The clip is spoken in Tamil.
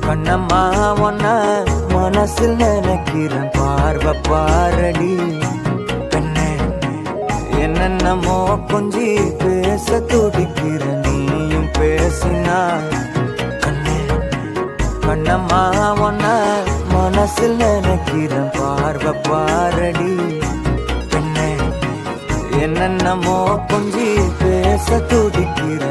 கண்ணம்மா ஒன்ன மனசில் நினைக்கிறேன், பார்வை பாரடி பெண்ணே. என்னென்னமோ கொஞ்சி பேச துடிக்கிற, நீயும் பேசினா கண்ணே. கண்ணம்மா ஒன்ன மனசில் நினைக்கிறேன், பார்வை பாரடி பெண்ணே. என்னென்னமோ கொஞ்சி பேச துடிக்கிற,